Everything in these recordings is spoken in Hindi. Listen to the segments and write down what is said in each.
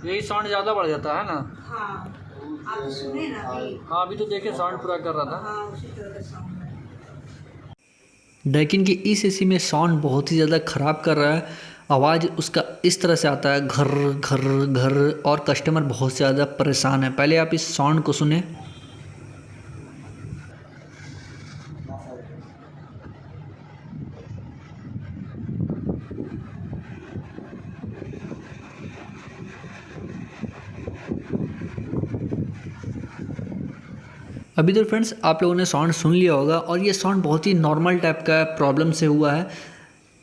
यही साउंड ज़्यादा बढ़ जाता है ना। हाँ आप सुने ना अभी। हाँ अभी तो देखिए साउंड पूरा कर रहा था। हाँ उसी तरह का साउंड है। लेकिन कि इस एसी में साउंड बहुत ही ज़्यादा ख़राब कर रहा है। आवाज़ उसका इस तरह से आता है, घर घर घर, और कस्टमर बहुत ज़्यादा परेशान है। पहले आप इस साउंड को सुने। अभी तो फ्रेंड्स आप लोगों ने साउंड सुन लिया होगा, और ये साउंड बहुत ही नॉर्मल टाइप का प्रॉब्लम से हुआ है।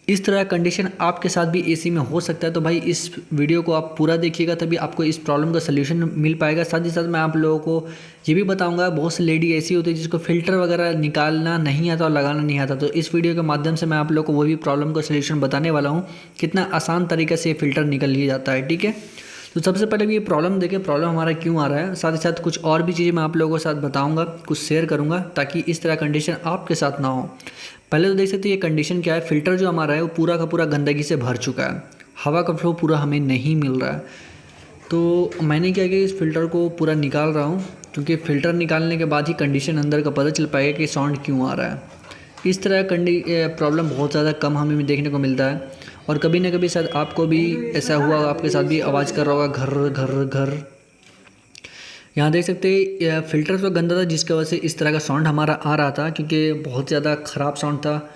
इस तरह कंडीशन आपके साथ भी एसी में हो सकता है। तो भाई इस वीडियो को आप पूरा देखिएगा, तभी आपको इस प्रॉब्लम का सलूशन मिल पाएगा। साथ ही साथ मैं आप लोगों को ये भी बताऊंगा, बहुत सी लेडी ऐसी होती है जिसको फ़िल्टर वगैरह निकालना नहीं आता और लगाना नहीं आता। तो इस वीडियो के माध्यम से मैं आप लोगों को वो भी प्रॉब्लम का सलूशन बताने वाला हूँ, कितना आसान तरीके से ये फ़िल्टर निकल लिया जाता है। ठीक है, तो सबसे पहले ये प्रॉब्लम देखें, प्रॉब्लम हमारा क्यों आ रहा है। साथ ही साथ कुछ और भी चीज़ें मैं आप लोगों के साथ बताऊंगा, कुछ शेयर करूंगा, ताकि इस तरह कंडीशन आपके साथ ना हो। पहले तो देख सकते हैं ये कंडीशन क्या है। फ़िल्टर जो हमारा है वो पूरा का पूरा गंदगी से भर चुका है, हवा का फ्लो पूरा हमें नहीं मिल रहा है। तो मैंने क्या किया, इस फ़िल्टर को पूरा निकाल रहा हूँ, क्योंकि फ़िल्टर निकालने के बाद ही कंडीशन अंदर का पता चल पाएगा कि साउंड क्यों आ रहा है। इस तरह प्रॉब्लम बहुत ज़्यादा कम हमें देखने को मिलता है, और कभी ना कभी शायद आपको भी ऐसा हुआ, आपके साथ भी आवाज़ कर रहा होगा, घर घर घर। यहाँ देख सकते हैं फ़िल्टर तो गंदा था, जिसकी वजह से इस तरह का साउंड हमारा आ रहा था, क्योंकि बहुत ज़्यादा ख़राब साउंड था।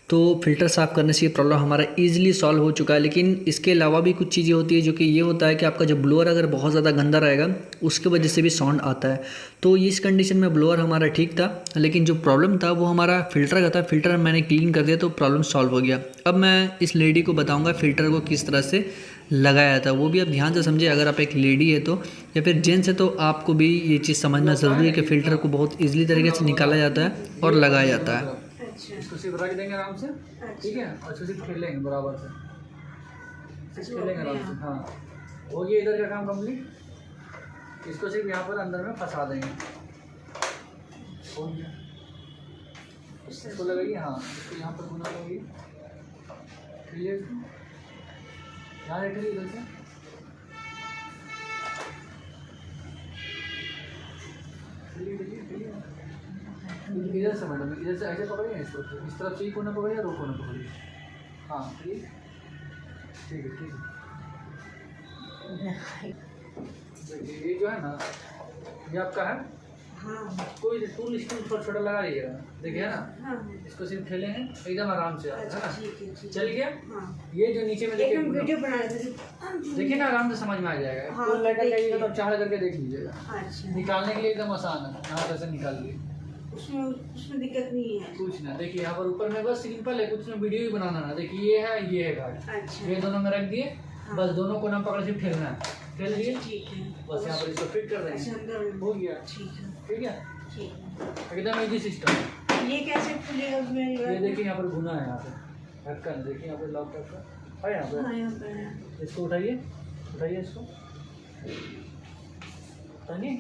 तो फ़िल्टर साफ़ करने से ये प्रॉब्लम हमारा ईजिली सॉल्व हो चुका है। लेकिन इसके अलावा भी कुछ चीज़ें होती है, जो कि ये होता है कि आपका जो ब्लोअर अगर बहुत ज़्यादा गंदा रहेगा, उसकी वजह से भी साउंड आता है। तो इस कंडीशन में ब्लोअर हमारा ठीक था, लेकिन जो प्रॉब्लम था वो हमारा फ़िल्टर का था। फ़िल्टर मैंने क्लीन कर दिया तो प्रॉब्लम सॉल्व हो गया। अब मैं इस लेडी को बताऊँगा फ़िल्टर को किस तरह से लगाया था, वो भी आप ध्यान से समझिए। अगर आप एक लेडी है तो, या फिर जेंट्स है तो आपको भी ये चीज़ समझना ज़रूरी है कि फ़िल्टर को बहुत ईजिली तरीके से निकाला जाता है और लगाया जाता है। इसको सिर्फ रख देंगे आराम से, ठीक है, और इसको सिर्फ खेलेंगे बराबर से, सिर्फ खेलेंगे आराम से। हाँ हो गया इधर का काम कंप्लीट। इसको सिर्फ यहाँ पर अंदर में फंसा देंगे, हो गया। इसको लगाइए, हाँ इसको यहाँ पर घुमा लगाइए, क्लियर, यहाँ रखिए इधर से। इधर से मैडम, इधर से ऐसे पकड़िए इसको, इस तरफ से ही कोना पकड़िए, रो कोना पकड़िए। हाँ ठीक, ठीक है ठीक है। देखिए ये जो है ना, ये आपका है। हाँ कोई टूल स्टूल छोटा छोटा लगा लीजिएगा, देखिए है ना। हाँ इसको सिर्फ खेलेंगे एकदम आराम से, है ना। ठीक है। चल गया। हाँ ये जो नीचे में एक देखिए, हम वीडियो बना रहे थे, देखिए ना, आराम से समझ में आ जाएगा। हाँ, टूल लेकर देखिए। जाइएगा तो आप चाह करके देख लीजिएगा। अच्छा निकालने के लिए एकदम आसान है, यहाँ से निकाल लिए, उसमें दिक्कत नहीं है। कुछ ना। देखिए यहाँ पर ऊपर में बस सिंपल है, कुछ में वीडियो ही बनाना ना। देखिए ये है गार्ड, अच्छा ये दोनों में रख दिए, बस दोनों को ना पकड़ सिर्फ ठेलना है, ठेल दिए, ठीक है। बस यहाँ पर इसको फिट कर अच्छा देंगे, अंदर हो गया। ठीक है ठीक है, ठीक है। एकदम इजी सिस्टम है। ये कैसे खुलेगा उसमें? ये देखिए यहाँ पर गुना है, यहाँ पे ढक्कन देखिए, यहाँ पे लॉक ढक्कन है यहाँ हाँ पे। यहाँ पर है। इसको उठाइए, उठाइए इसको, टानिए,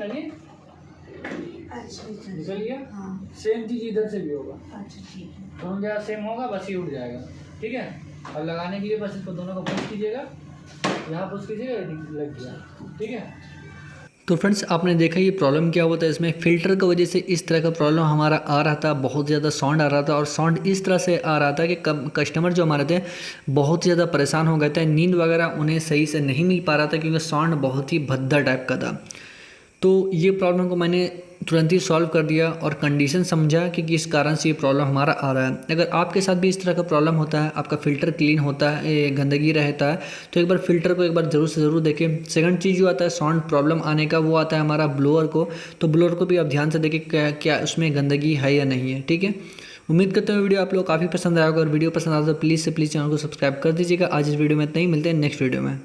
अच्छा निकल गया। हाँ सेम चीज़ इधर से भी होगा, अच्छा ठीक है। दोनों जगह सेम होगा, बस ये उठ जाएगा। ठीक है, और लगाने के लिए बस इसको दोनों को पुश कीजिएगा, यहाँ पुश कीजिएगा, लग गया। ठीक है, तो फ्रेंड्स आपने देखा ये प्रॉब्लम क्या होता है इसमें। फ़िल्टर की वजह से इस तरह का प्रॉब्लम हमारा आ रहा था, बहुत ज़्यादा साउंड आ रहा था, और साउंड इस तरह से आ रहा था कि कस्टमर जो हमारे थे बहुत ज़्यादा परेशान हो गए थे। नींद वगैरह उन्हें सही से नहीं मिल पा रहा था, क्योंकि साउंड बहुत ही भद्दा टाइप का था। तो ये प्रॉब्लम को मैंने तुरंत ही सॉल्व कर दिया, और कंडीशन समझा कि किस कारण से ये प्रॉब्लम हमारा आ रहा है। अगर आपके साथ भी इस तरह का प्रॉब्लम होता है, आपका फ़िल्टर क्लीन होता है, गंदगी रहता है, तो एक बार फ़िल्टर को एक बार ज़रूर से ज़रूर देखें। सेकंड चीज़ जो आता है साउंड प्रॉब्लम आने का, वो आता है हमारा ब्लोअर को। तो ब्लोअर को भी आप ध्यान से देखें क्या उसमें गंदगी है या नहीं है। ठीक है, उम्मीद करते हैं वीडियो आप लोग काफ़ी पसंद आएगा। अगर वीडियो पसंद आता है तो प्लीज़ से प्लीज़ चैनल को सब्सक्राइब कर दीजिएगा। आज इस वीडियो में इतना ही, मिलते हैं नेक्स्ट वीडियो में।